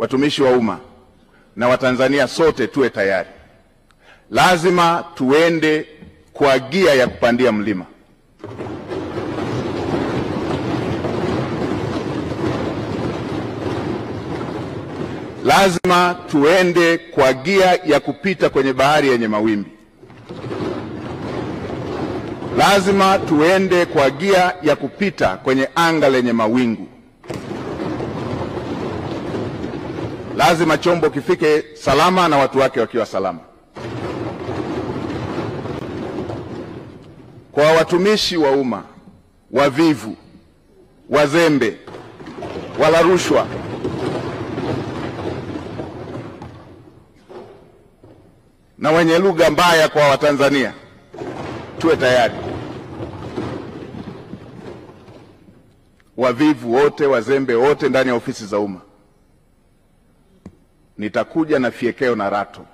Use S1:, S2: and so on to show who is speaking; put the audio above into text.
S1: watumishi wa umma na Watanzania sote tuwe tayari. Lazima tuende kwa gia ya kupandia mlima. Lazima tuende kwa gia ya kupita kwenye bahari yenye mawimbi. Lazima tuende kwa gia ya kupita kwenye anga lenye mawingu. Lazima chombo kifike salama na watu wake wakiwa salama. Kwa watumishi wa umma wavivu, wazembe, wala rushwa, na wenye lugha mbaya kwa Watanzania, tuwe tayari. Wavivu wote, wazembe wote ndani ya ofisi za umma, nitakuja na fiekeo na rato.